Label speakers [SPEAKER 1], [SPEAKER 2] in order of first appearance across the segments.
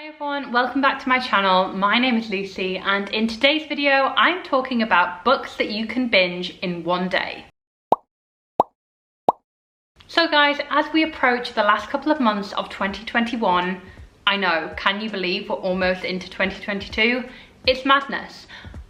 [SPEAKER 1] everyone, welcome back to my channel. My name is Lucy and in today's video I'm talking about books that you can binge in one day. So guys, as we approach the last couple of months of 2021, I know, can you believe we're almost into 2022? It's madness.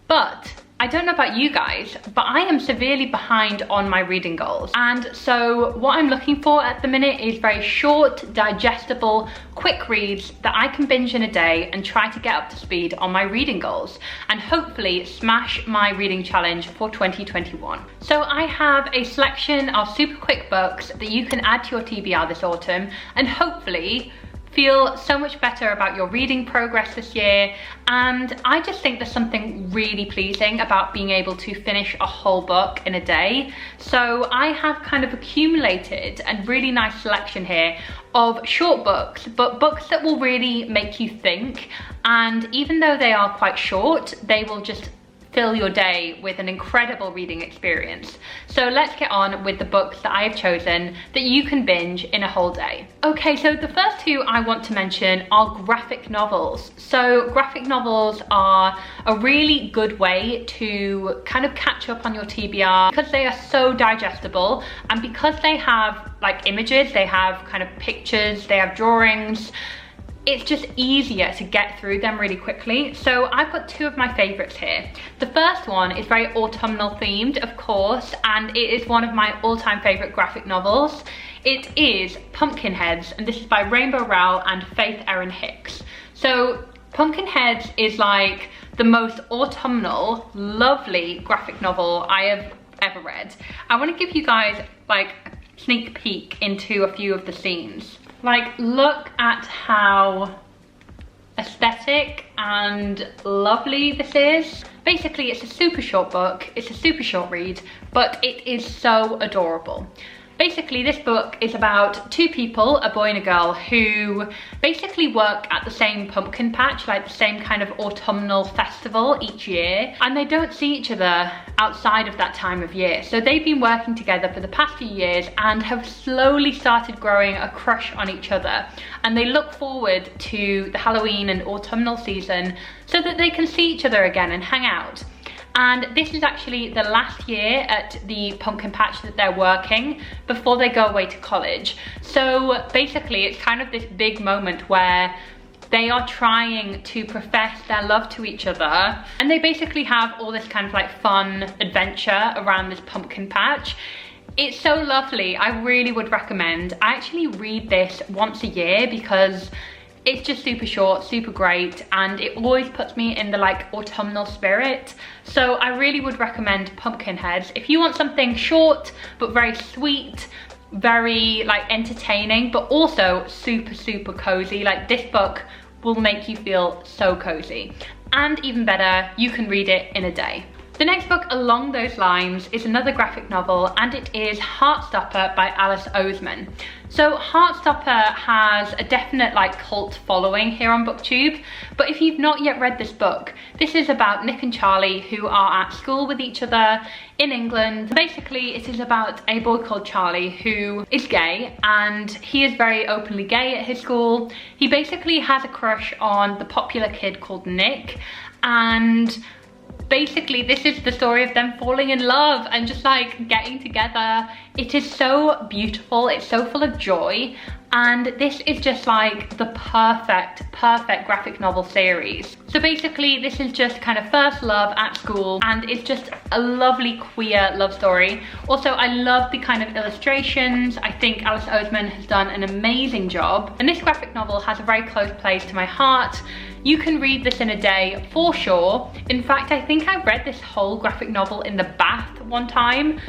[SPEAKER 1] But I don't know about you guys, but I am severely behind on my reading goals. And so what I'm looking for at the minute is very short, digestible, quick reads that I can binge in a day and try to get up to speed on my reading goals and hopefully smash my reading challenge for 2021. So I have a selection of super quick books that you can add to your TBR this autumn and hopefully feel so much better about your reading progress this year. And I just think there's something really pleasing about being able to finish a whole book in a day. So I have kind of accumulated a really nice selection here of short books, but books that will really make you think. And even though they are quite short, they will just fill your day with an incredible reading experience. So let's get on with the books that I have chosen that you can binge in a whole day. Okay, so the first two I want to mention are graphic novels. So graphic novels are a really good way to kind of catch up on your TBR because they are so digestible and because they have like images, they have kind of pictures, they have drawings. It's just easier to get through them really quickly. So I've got two of my favorites here. The first one is very autumnal themed, of course, and it is one of my all-time favorite graphic novels. It is Pumpkinheads, and this is by Rainbow Rowell and Faith Erin Hicks. So Pumpkinheads is like the most autumnal, lovely graphic novel I have ever read. I want to give you guys like a sneak peek into a few of the scenes. Like, look at how aesthetic and lovely this is. Basically, it's a super short book, it's a super short read, but it is so adorable. Basically, this book is about two people, a boy and a girl, who basically work at the same pumpkin patch, like the same kind of autumnal festival each year, and they don't see each other outside of that time of year. So they've been working together for the past few years and have slowly started growing a crush on each other. And they look forward to the Halloween and autumnal season so that they can see each other again and hang out. And this is actually the last year at the pumpkin patch that they're working before they go away to college. So basically it's kind of this big moment where they are trying to profess their love to each other, and they basically have all this kind of like fun adventure around this pumpkin patch. It's so lovely. I really would recommend. I actually read this once a year because it's just super short, super great, and it always puts me in the like autumnal spirit. So I really would recommend Pumpkinheads. If you want something short but very sweet, very like entertaining, but also super, super cozy, like this book will make you feel so cozy. And even better, you can read it in a day. The next book along those lines is another graphic novel, and it is Heartstopper by Alice Oseman. So Heartstopper has a definite like cult following here on BookTube, but if you've not yet read this book, this is about Nick and Charlie who are at school with each other in England. Basically, it is about a boy called Charlie who is gay, and he is very openly gay at his school. He basically has a crush on the popular kid called Nick, and basically this is the story of them falling in love and just like getting together. It is so beautiful, it's so full of joy, and this is just like the perfect graphic novel series. So basically this is just kind of first love at school, and it's just a lovely queer love story. Also, I love the kind of illustrations. I think Alice Oseman has done an amazing job, and this graphic novel has a very close place to my heart. You can read this in a day for sure. In fact, I think I read this whole graphic novel in the bath one time.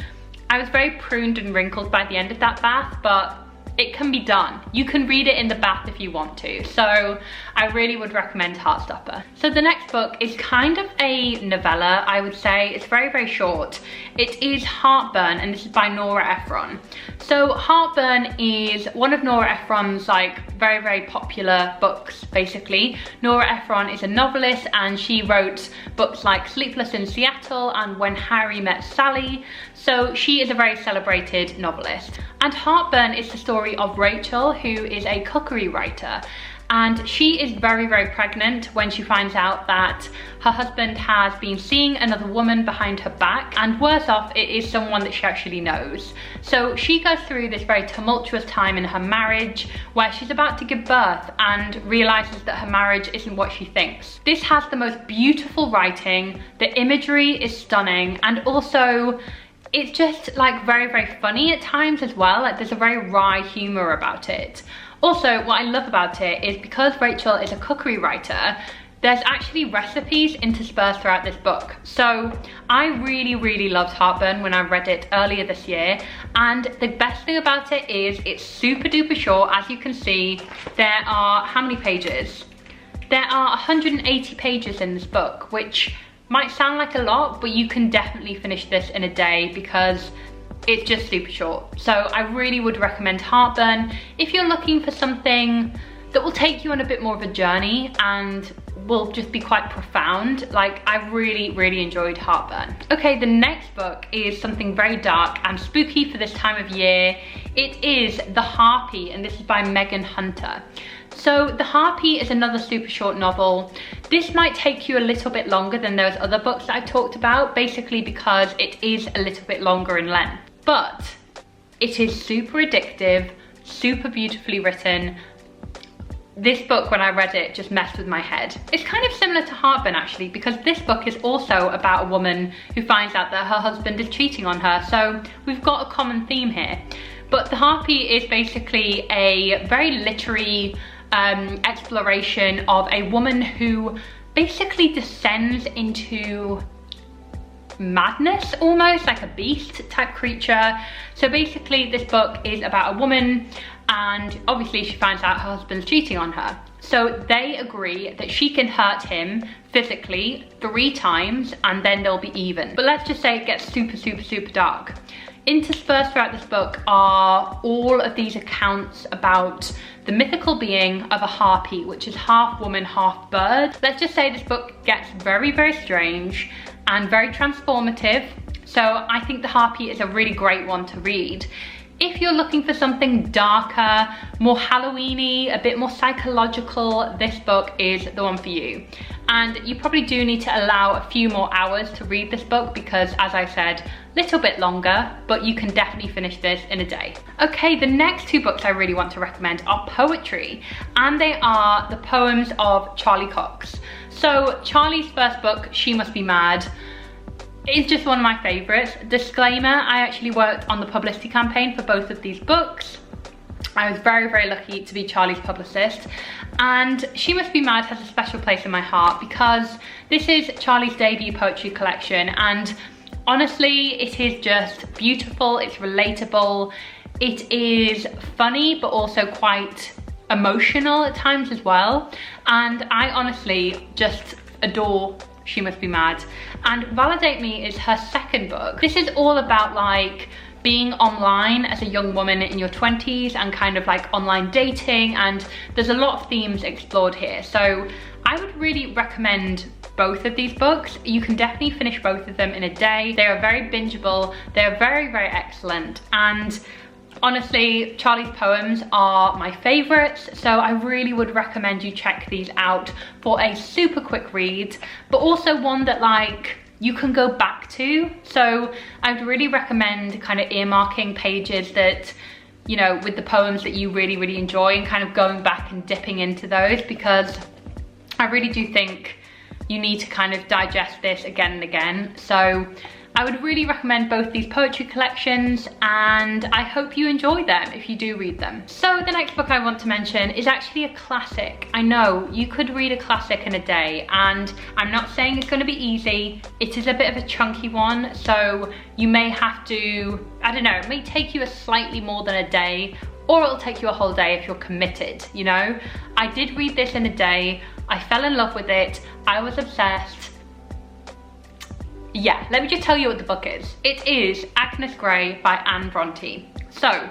[SPEAKER 1] I was very pruned and wrinkled by the end of that bath, but it can be done. You can read it in the bath if you want to. So I really would recommend Heartstopper. So the next book is kind of a novella, I would say. It's very, very short. It is Heartburn, and this is by Nora Ephron. So Heartburn is one of Nora Ephron's like very, very popular books, basically. Nora Ephron is a novelist, and she wrote books like Sleepless in Seattle and When Harry Met Sally. So she is a very celebrated novelist. And Heartburn is the story of Rachel, who is a cookery writer. and she is very, very pregnant when she finds out that her husband has been seeing another woman behind her back, and worse off, it is someone that she actually knows. So she goes through this very tumultuous time in her marriage where she's about to give birth and realizes that her marriage isn't what she thinks. This has the most beautiful writing, the imagery is stunning, and also it's just like very, very funny at times as well. Like there's a very wry humor about it. Also, what I love about it is because Rachel is a cookery writer, there's actually recipes interspersed throughout this book. So I really, really loved Heartburn when I read it earlier this year. And the best thing about it is it's super duper short. As you can see, there are, how many pages? There are 180 pages in this book, which might sound like a lot, but you can definitely finish this in a day because it's just super short. So I really would recommend Heartburn if you're looking for something that will take you on a bit more of a journey and will just be quite profound. Like, I really, really enjoyed Heartburn. Okay, the next book is something very dark and spooky for this time of year. It is The Harpy, and this is by Megan Hunter. So The Harpy is another super short novel. This might take you a little bit longer than those other books that I've talked about, basically because it is a little bit longer in length. But it is super addictive, super beautifully written. This book, when I read it, just messed with my head. It's kind of similar to Heartburn actually, because this book is also about a woman who finds out that her husband is cheating on her. So we've got a common theme here. But The Harpy is basically a very literary exploration of a woman who basically descends into madness, almost like a beast type creature. So basically this book is about a woman, and obviously she finds out her husband's cheating on her. So they agree that she can hurt him physically 3 times and then they'll be even. But let's just say it gets super, super, super dark. Interspersed throughout this book are all of these accounts about the mythical being of a harpy, which is half woman, half bird. Let's just say this book gets very, very strange and very transformative. So I think The Harpy is a really great one to read. If you're looking for something darker, more Halloween-y, a bit more psychological, this book is the one for you. And you probably do need to allow a few more hours to read this book because, as I said, little bit longer, but you can definitely finish this in a day. Okay, the next 2 books I really want to recommend are poetry, and they are the poems of Charlie Cox. So Charlie's first book, She Must Be Mad, is just one of my favorites. Disclaimer, I actually worked on the publicity campaign for both of these books. I was very, very lucky to be Charlie's publicist, and She Must Be Mad has a special place in my heart because this is Charlie's debut poetry collection, and honestly, it is just beautiful, it's relatable, it is funny, but also quite emotional at times as well. And I honestly just adore She Must Be Mad. And Validate Me is her second book. This is all about like being online as a young woman in your 20s and kind of like online dating, and there's a lot of themes explored here. So I would really recommend both of these books. You can definitely finish both of them in a day. They are very bingeable, they're very, very excellent, and honestly, Charlie's poems are my favorites, so I really would recommend you check these out for a super quick read, but also one that like you can go back to. So I would really recommend kind of earmarking pages that, you know, with the poems that you really, really enjoy, and kind of going back and dipping into those, because I really do think you need to kind of digest this again and again. So I would really recommend both these poetry collections, and I hope you enjoy them if you do read them. So the next book I want to mention is actually a classic. I know, you could read a classic in a day, and I'm not saying it's going to be easy. It is a bit of a chunky one, so you may have to, I don't know, it may take you a slightly more than a day, or it'll take you a whole day if you're committed, you know? I did read this in a day. I fell in love with it. I was obsessed. Yeah, let me just tell you what the book is. It is Agnes Grey by Anne Bronte. So,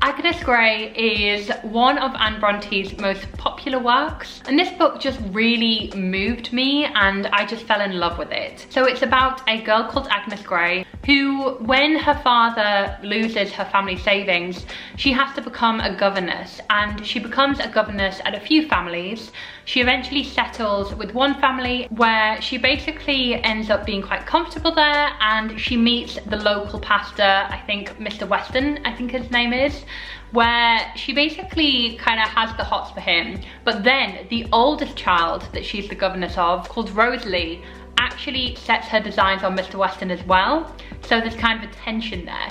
[SPEAKER 1] Agnes Grey is one of Anne Bronte's most popular works, and this book just really moved me and I just fell in love with it. So it's about a girl called Agnes Grey who, when her father loses her family savings, she has to become a governess, and she becomes a governess at a few families. She eventually settles with one family where she basically ends up being quite comfortable there, and she meets the local pastor, I think Mr. Weston, I think his name is, where she basically kind of has the hots for him. But then the oldest child that she's the governess of, called Rosalie, actually sets her designs on Mr. Weston as well. So there's kind of a tension there.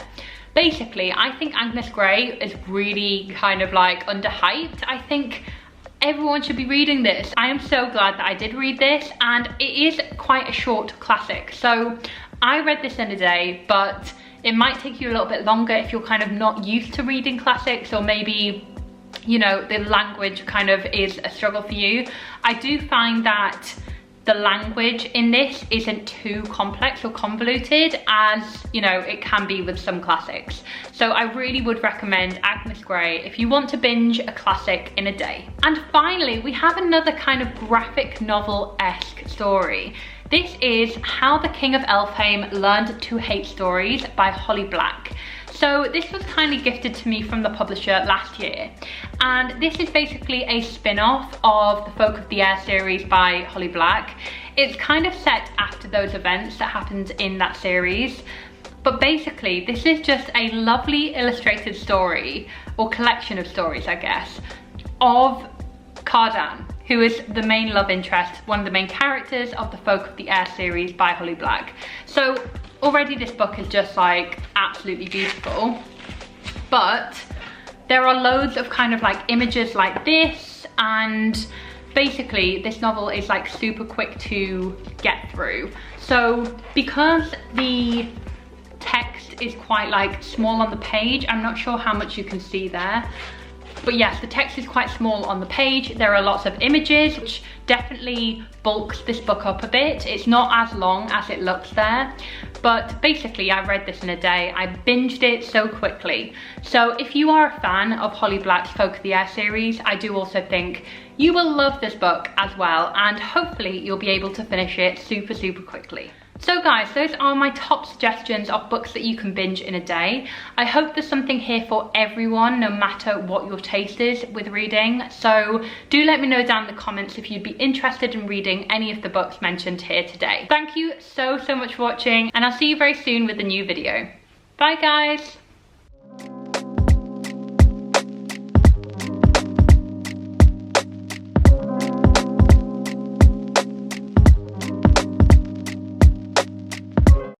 [SPEAKER 1] Basically, I think Agnes Grey is really kind of like underhyped. I think everyone should be reading this. I am so glad that I did read this, and it is quite a short classic. So I read this in a day, but it might take you a little bit longer if you're kind of not used to reading classics, or maybe, you know, the language kind of is a struggle for you. I do find that the language in this isn't too complex or convoluted as, you know, it can be with some classics. So I really would recommend Agnes Grey if you want to binge a classic in a day. And finally, we have another kind of graphic novel-esque story. This is How the King of Elfhame Learned to Hate Stories by Holly Black. So this was kindly gifted to me from the publisher last year, and this is basically a spin-off of the Folk of the Air series by Holly Black. It's kind of set after those events that happened in that series, but basically this is just a lovely illustrated story, or collection of stories I guess, of Cardan, who is the main love interest, one of the main characters of the Folk of the Air series by Holly Black. So already this book is just like absolutely beautiful, but there are loads of kind of like images like this, and basically this novel is like super quick to get through. So because the text is quite like small on the page, I'm not sure how much you can see there, but yes, the text is quite small on the page. There are lots of images, which definitely bulks this book up a bit. It's not as long as it looks there, but basically I read this in a day. I binged it so quickly. So if you are a fan of Holly Black's Folk of the Air series, I do also think you will love this book as well, and hopefully you'll be able to finish it super, super quickly. So guys, those are my top suggestions of books that you can binge in a day. I hope there's something here for everyone, no matter what your taste is with reading. So do let me know down in the comments if you'd be interested in reading any of the books mentioned here today. Thank you so much for watching, and I'll see you very soon with a new video. Bye guys!